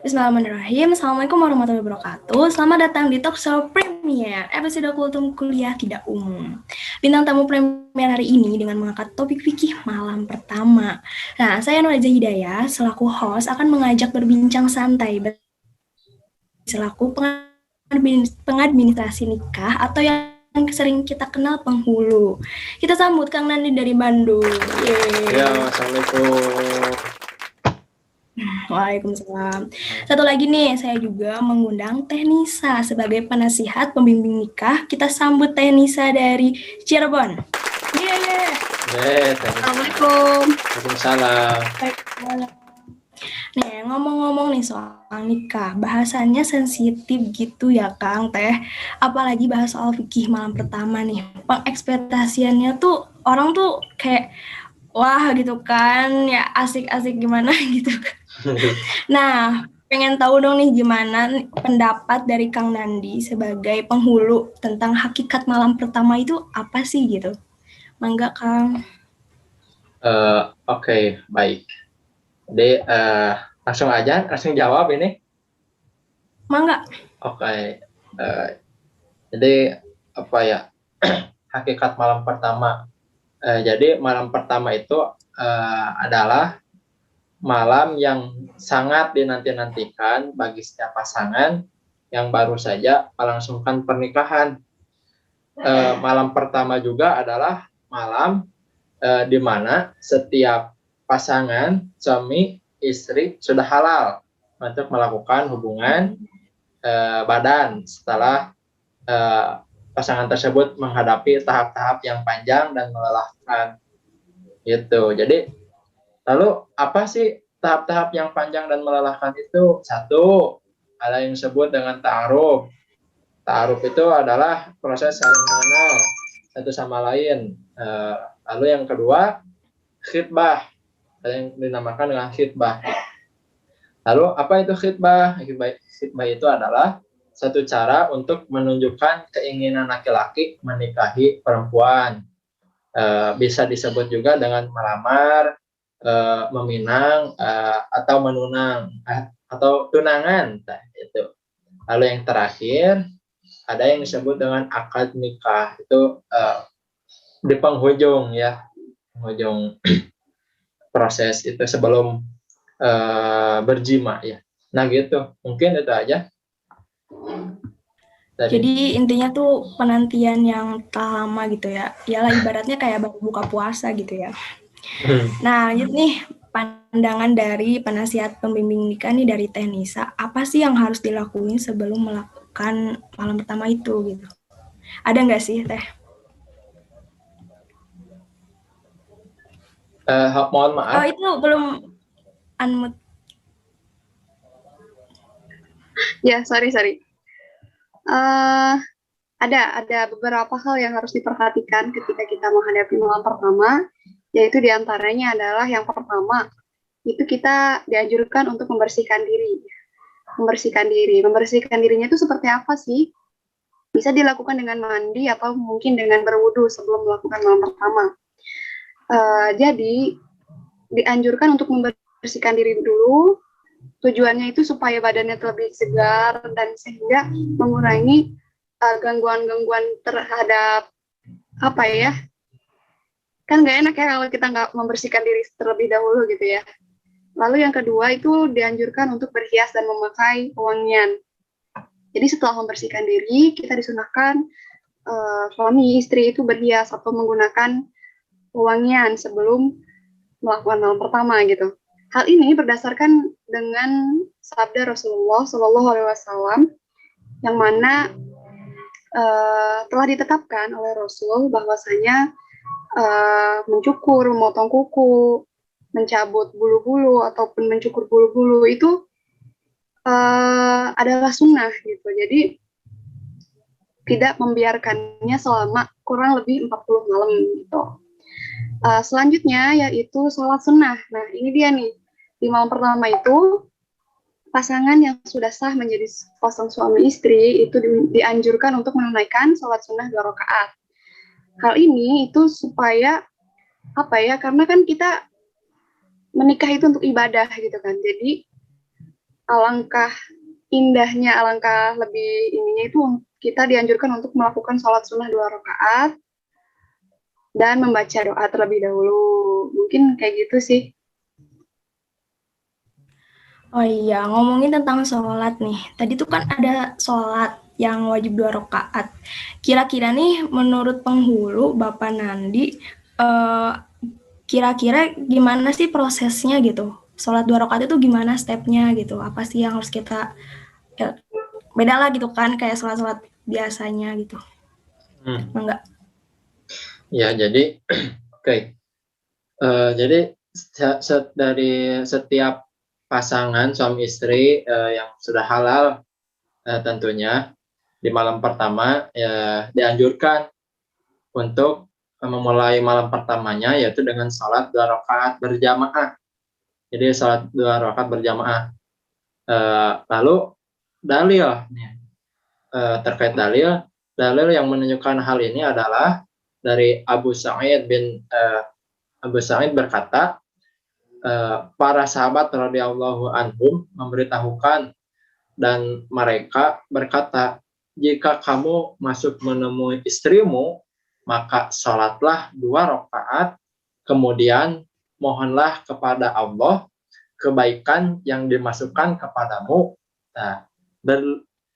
Bismillahirrahmanirrahim. Assalamualaikum warahmatullahi wabarakatuh. Selamat datang di Talk Show Premier, episode Kultum Kuliah Tidak Umum. Bintang tamu Premier hari ini dengan mengangkat topik fikih malam pertama. Nah, saya Nur Hidayah selaku host akan mengajak berbincang santai selaku pengadministrasi nikah atau yang sering kita kenal penghulu. Kita sambut Kang Nandi dari Bandung. Ya, Assalamualaikum. Waalaikumsalam. Satu lagi nih, saya juga mengundang Teh Nisa sebagai penasihat pembimbing nikah. Kita sambut Teh Nisa dari Cirebon. Assalamualaikum. Waalaikumsalam. Nih, ngomong-ngomong nih soal nikah, bahasannya sensitif gitu ya Kang Teh. Apalagi bahas soal fikih malam pertama nih. Pengekspektasiannya tuh orang tuh kayak wah gitu kan, ya asik-asik gimana gitu. Nah, pengen tahu dong nih gimana pendapat dari Kang Nandi sebagai penghulu tentang hakikat malam pertama itu apa sih gitu. Mangga Kang. Oke, baik. Jadi langsung jawab ini. Mangga. Oke. Jadi apa ya? Hakikat malam pertama. Jadi malam pertama itu adalah malam yang sangat dinanti-nantikan bagi setiap pasangan yang baru saja melangsungkan pernikahan. Malam pertama juga adalah malam di mana setiap pasangan suami istri sudah halal untuk melakukan hubungan badan setelah pasangan tersebut menghadapi tahap-tahap yang panjang dan melelahkan gitu. Jadi lalu apa sih tahap-tahap yang panjang dan melelahkan itu? Satu, ada yang disebut dengan ta'aruf. Ta'aruf itu adalah proses saling mengenal satu sama lain. Lalu yang kedua, khitbah. Ada yang dinamakan dengan khitbah. Lalu apa itu khitbah? Khitbah itu adalah satu cara untuk menunjukkan keinginan laki-laki menikahi perempuan. Bisa disebut juga dengan melamar, meminang, atau menunang, atau tunangan. Nah, itu. Lalu yang terakhir, ada yang disebut dengan akad nikah. Itu di penghujung ya, penghujung proses itu sebelum berjima ya. Nah gitu, mungkin itu aja. Jadi intinya tuh penantian yang tak lama gitu ya. Yalah ibaratnya kayak baru buka puasa gitu ya. Nah, lanjut nih pandangan dari penasihat pembimbing nikah nih dari Teh Nisa. Apa sih yang harus dilakuin sebelum melakukan malam pertama itu gitu? Ada nggak sih Teh? Mohon maaf. Oh itu belum unmute. Ya, sorry. Ada beberapa hal yang harus diperhatikan ketika kita menghadapi malam pertama, yaitu diantaranya adalah yang pertama, itu kita dianjurkan untuk membersihkan diri. Membersihkan dirinya itu seperti apa sih? Bisa dilakukan dengan mandi atau mungkin dengan berwudu sebelum melakukan malam pertama. Jadi, dianjurkan untuk membersihkan diri dulu. Tujuannya itu supaya badannya lebih segar dan sehingga mengurangi gangguan-gangguan terhadap apa ya, kan nggak enak ya kalau kita nggak membersihkan diri terlebih dahulu gitu ya. Lalu yang kedua itu dianjurkan untuk berhias dan memakai wangian. Jadi setelah membersihkan diri, kita disunahkan suami istri itu berhias atau menggunakan wangian sebelum melakukan malam pertama gitu. Hal ini berdasarkan dengan sabda Rasulullah Shallallahu Alaihi Wasallam yang mana telah ditetapkan oleh Rasul bahwasanya mencukur, memotong kuku, mencabut bulu-bulu ataupun mencukur bulu-bulu itu adalah sunnah gitu. Jadi tidak membiarkannya selama kurang lebih 40 malam gitu. Selanjutnya yaitu sholat sunnah. Nah ini dia nih, di malam pertama itu pasangan yang sudah sah menjadi pasang suami istri itu dianjurkan untuk menunaikan sholat sunnah 2 rakaat. Hal ini itu supaya apa ya, karena kan kita menikah itu untuk ibadah gitu kan. Jadi alangkah indahnya, alangkah lebih ininya itu kita dianjurkan untuk melakukan sholat sunnah 2 rakaat dan membaca doa terlebih dahulu. Mungkin kayak gitu sih. Oh iya, ngomongin tentang sholat nih. Tadi tuh kan ada sholat yang wajib 2 rakaat. Kira-kira nih, menurut penghulu Bapak Nandi, eh, kira-kira gimana sih prosesnya gitu? Sholat 2 rakaat itu gimana stepnya gitu? Apa sih yang harus kita ya, beda lah gitu kan kayak sholat-sholat biasanya gitu. Enggak? Ya, jadi oke. Jadi dari setiap pasangan suami istri yang sudah halal tentunya di malam pertama dianjurkan untuk memulai malam pertamanya yaitu dengan sholat 2 rakaat berjamaah. Jadi sholat 2 rakaat berjamaah. Lalu dalil terkait dalil yang menunjukkan hal ini adalah dari Abu Sa'id berkata, para sahabat radhiyallahu anhum memberitahukan dan mereka berkata, jika kamu masuk menemui istrimu, maka sholatlah 2 rakaat, kemudian mohonlah kepada Allah kebaikan yang dimasukkan kepadamu. Nah,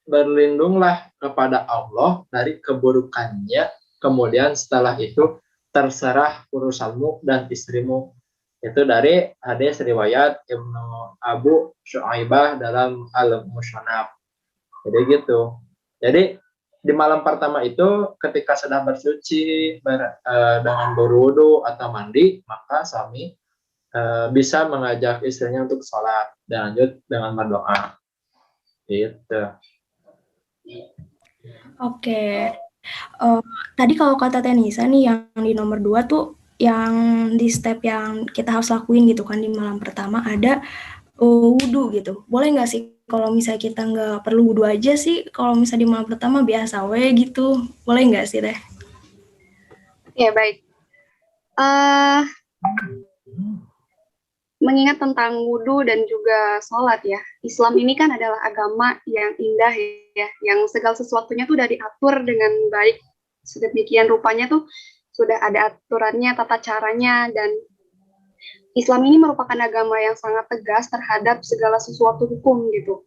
berlindunglah kepada Allah dari keburukannya, kemudian setelah itu terserah urusanmu dan istrimu. Itu dari hadis riwayat Ibnu Abu Syu'aibah dalam Al-Musannaf. Jadi gitu. Jadi di malam pertama itu ketika sedang bersuci dengan berwudu atau mandi, maka suami bisa mengajak istrinya untuk sholat dan lanjut dengan berdoa. Gitu. Oke. Uh, Tadi kalau kata Tenisa nih yang di nomor 2 tuh yang di step yang kita harus lakuin gitu kan di malam pertama ada wudhu gitu. Boleh nggak sih kalau misalnya kita nggak perlu wudhu aja sih kalau misalnya di malam pertama biasa we gitu. Boleh nggak sih Teh? Ya, baik. Uh, mengingat tentang wudhu dan juga sholat ya, Islam ini kan adalah agama yang indah ya, yang segala sesuatunya tuh udah diatur dengan baik, sedemikian rupanya tuh sudah ada aturannya, tata caranya, dan Islam ini merupakan agama yang sangat tegas terhadap segala sesuatu hukum gitu.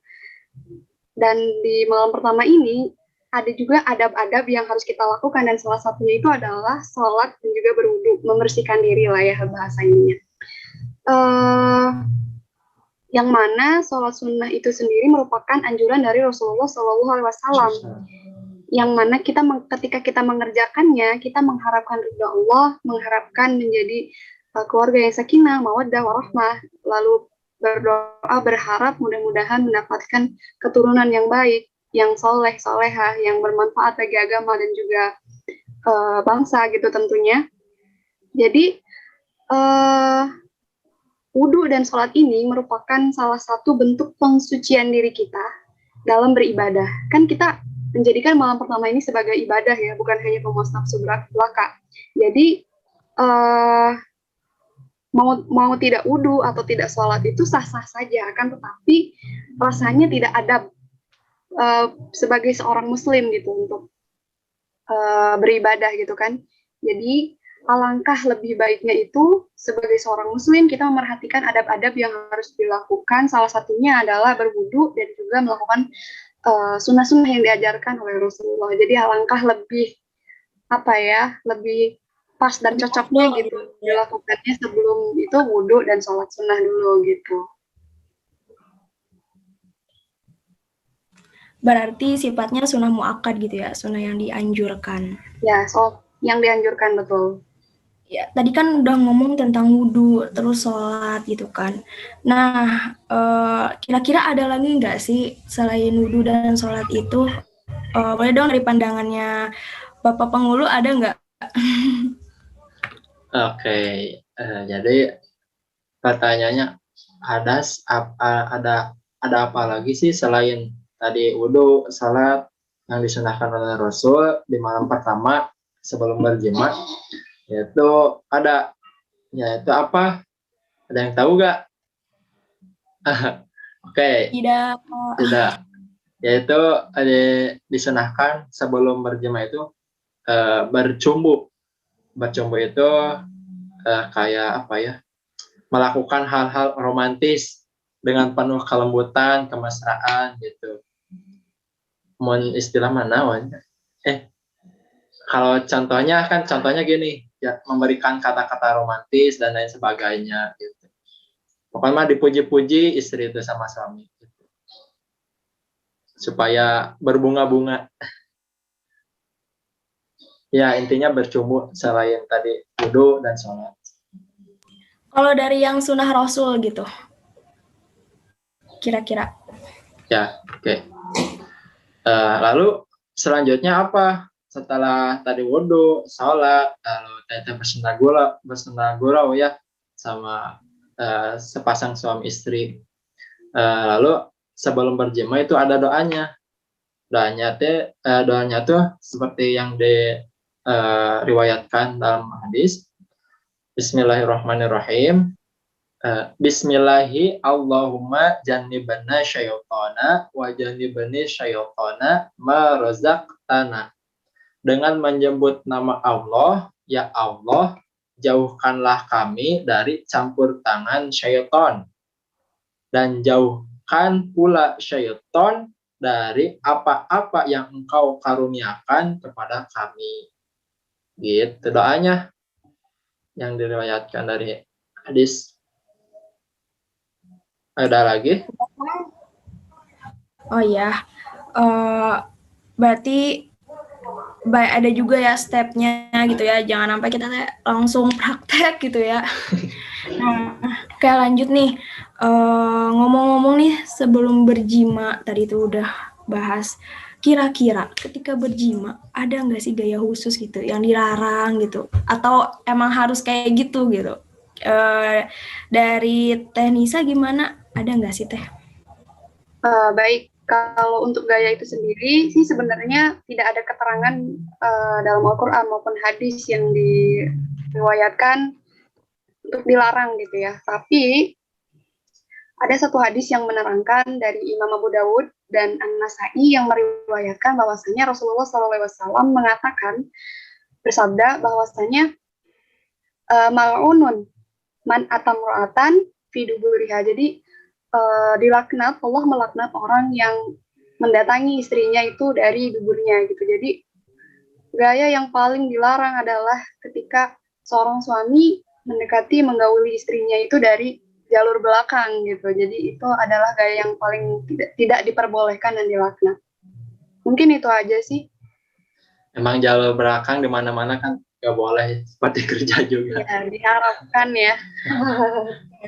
Dan di malam pertama ini ada juga adab-adab yang harus kita lakukan dan salah satunya itu adalah sholat dan juga berwudhu, membersihkan diri lah ya bahasa ininya. Yang mana sholat sunnah itu sendiri merupakan anjuran dari Rasulullah SAW, yang mana ketika kita mengerjakannya, kita mengharapkan ridha Allah, mengharapkan menjadi keluarga yang sakinah, mawaddah, warahmah, lalu berdoa berharap mudah-mudahan mendapatkan keturunan yang baik, yang soleh, solehah, yang bermanfaat bagi agama dan juga bangsa gitu tentunya. Jadi wudhu dan sholat ini merupakan salah satu bentuk pensucian diri kita dalam beribadah. Kan kita menjadikan malam pertama ini sebagai ibadah ya, bukan hanya pemuas nafsu belaka. Jadi mau tidak wudhu atau tidak sholat itu sah-sah saja, kan, tetapi rasanya tidak adab sebagai seorang muslim gitu untuk beribadah gitu kan. Jadi alangkah lebih baiknya itu sebagai seorang muslim kita memerhatikan adab-adab yang harus dilakukan. Salah satunya adalah berwudu dan juga melakukan sunnah-sunnah yang diajarkan oleh Rasulullah. Jadi alangkah lebih lebih pas dan cocoknya gitu dilakukannya sebelum itu wudu dan sholat sunnah dulu gitu. Berarti sifatnya sunnah muakkad gitu ya, sunnah yang dianjurkan. Ya, yang dianjurkan betul. Ya, tadi kan udah ngomong tentang wudhu, terus sholat gitu kan. Nah, kira-kira ada lagi nggak sih selain wudhu dan sholat itu? Boleh dong dari pandangannya Bapak Penghulu ada nggak? Oke, jadi pertanyaannya ada apa lagi sih selain tadi wudhu, salat yang disunahkan oleh Rasul di malam pertama sebelum berjima, yaitu apa? Ada yang tahu nggak? Oke, Tidak. tidak. Yaitu disunahkan sebelum berjima itu bercumbu. Bercumbu itu kayak apa ya? Melakukan hal-hal romantis dengan penuh kelembutan, kemesraan gitu. Mohon istilah mana wan? Kalau contohnya gini, ya, memberikan kata-kata romantis dan lain sebagainya gitu. Pokoknya mah dipuji-puji istri itu sama suami gitu. Supaya berbunga-bunga. Ya, intinya bercumbu selain tadi wudu dan sholat. Kalau dari yang sunnah Rasul gitu, kira-kira. Ya, oke. Lalu selanjutnya apa? Setelah tadi wudu, sholat, lalu tete bersenagura ya sama sepasang suami istri. Lalu sebelum berjima itu ada doanya. Doanya tuh seperti yang diriwayatkan dalam hadis. Bismillahirrahmanirrahim. Bismillahi Allahumma jannibna syaitana wa jannibni syaitana ma razaqtana. Dengan menyebut nama Allah, ya Allah, jauhkanlah kami dari campur tangan syaitan dan jauhkan pula syaitan dari apa-apa yang engkau karuniakan kepada kami. Gitu doanya yang diriwayatkan dari hadis. Ada lagi? Oh ya, berarti ada juga ya stepnya gitu ya, jangan sampai kita langsung praktek gitu ya. Nah, kayak lanjut nih, ngomong-ngomong nih sebelum berjima, tadi itu udah bahas, kira-kira ketika berjima ada nggak sih gaya khusus gitu yang dilarang gitu, atau emang harus kayak gitu gitu? Dari Teh Nisa gimana? Ada nggak sih Teh? Baik, kalau untuk gaya itu sendiri sih sebenarnya tidak ada keterangan dalam Al-Quran maupun hadis yang diriwayatkan untuk dilarang gitu ya. Tapi ada satu hadis yang menerangkan dari Imam Abu Dawud dan An-Nasai yang meriwayatkan bahwasanya Rasulullah SAW mengatakan, bersabda bahwasanya mal'unun man atamra'atan fi duburiha. Jadi dilaknat, Allah melaknat orang yang mendatangi istrinya itu dari duburnya gitu. Jadi gaya yang paling dilarang adalah ketika seorang suami mendekati menggauli istrinya itu dari jalur belakang gitu. Jadi itu adalah gaya yang paling tidak diperbolehkan dan dilaknat. Mungkin itu aja sih. Emang jalur belakang di mana-mana kan nggak boleh, seperti kerja juga. Ya, diharapkan ya.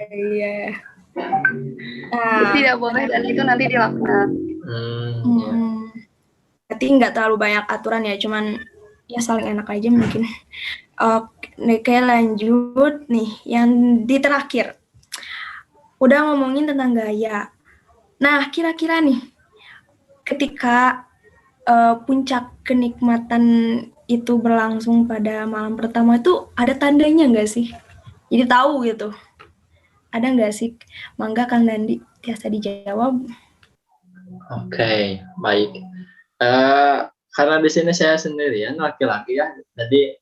Iya. Tidak boleh dan itu nanti dilaknat. Ya. Berarti nggak terlalu banyak aturan ya, cuman ya saling enak aja mungkin. Oke, lanjut nih, yang di terakhir. Udah ngomongin tentang gaya. Nah, kira-kira nih, ketika puncak kenikmatan itu berlangsung pada malam pertama itu ada tandanya nggak sih? Jadi tahu gitu. Ada nggak sih? Mangga Kang Dandi, biasa dijawab. Oke, baik. Karena di sini saya sendirian laki-laki ya, jadi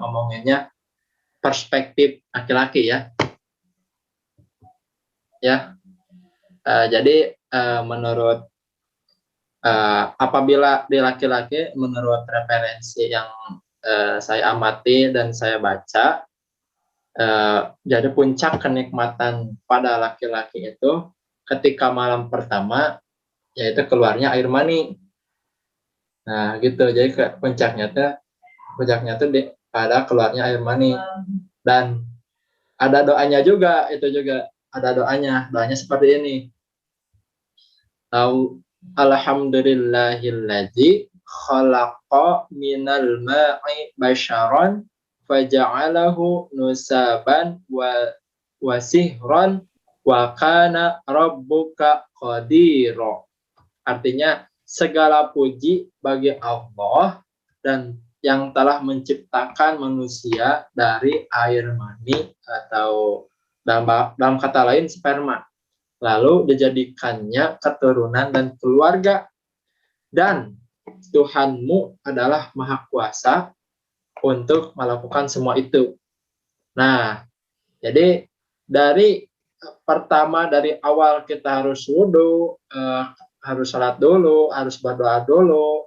ngomonginnya perspektif laki-laki ya. Ya, jadi menurut apabila di laki-laki, menurut referensi yang saya amati dan saya baca, jadi puncak kenikmatan pada laki-laki itu ketika malam pertama, yaitu keluarnya air mani. Nah, gitu. Jadi puncaknya tuh pada keluarnya air mani. Dan ada doanya juga, itu juga ada doanya. Doanya seperti ini. Alhamdulillahilladzi khalaqa minal ma'i basyaran faja'alahu nusaban wa sihran wa kana rabbuka qadira. Artinya segala puji bagi Allah dan yang telah menciptakan manusia dari air mani atau dalam kata lain sperma. lalu dijadikannya keturunan dan keluarga. Dan Tuhanmu adalah Maha Kuasa untuk melakukan semua itu. Nah, jadi dari pertama, dari awal kita harus wudhu, harus salat dulu, harus berdoa dulu,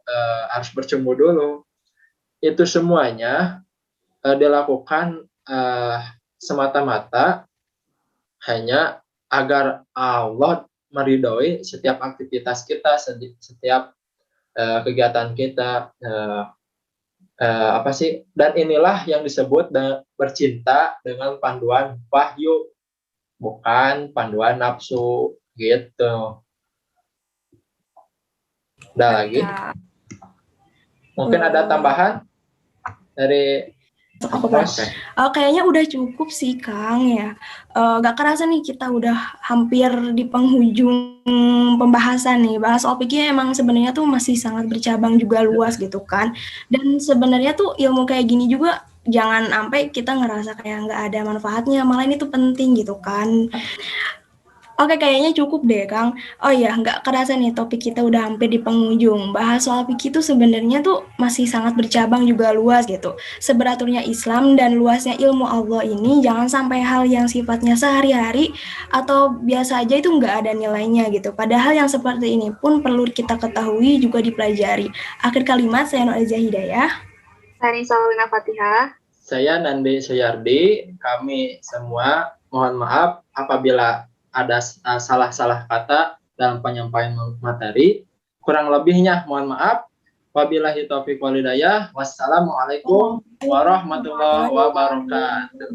harus bercumbu dulu. Itu semuanya dilakukan semata-mata hanya agar Allah meridhoi setiap aktivitas kita, setiap kegiatan kita. Dan inilah yang disebut bercinta dengan panduan wahyu, bukan panduan nafsu gitu. Udah lagi? Mungkin ada tambahan dari aku kayaknya udah cukup sih Kang ya. Gak kerasa nih kita udah hampir di penghujung pembahasan nih. Bahas soal fikih emang sebenarnya tuh masih sangat bercabang juga luas gitu kan. Dan sebenarnya tuh ilmu kayak gini juga jangan sampai kita ngerasa kayak nggak ada manfaatnya, malah ini tuh penting gitu kan. Oke, kayaknya cukup deh, Kang. Oh iya, nggak kerasa nih topik kita udah hampir di penghujung. Bahas soal fikih itu sebenarnya tuh masih sangat bercabang juga luas gitu. Seberaturnya Islam dan luasnya ilmu Allah ini, jangan sampai hal yang sifatnya sehari-hari atau biasa aja itu nggak ada nilainya gitu. Padahal yang seperti ini pun perlu kita ketahui juga dipelajari. Akhir kalimat, saya Nur Aizah Hidayah. Saya Salina Fatihah. Saya Nandi Suyardi. Kami semua mohon maaf apabila ada salah-salah kata dalam penyampaian materi. Kurang lebihnya mohon maaf. Wabillahi taufiq wal hidayah. Wassalamualaikum warahmatullahi wabarakatuh.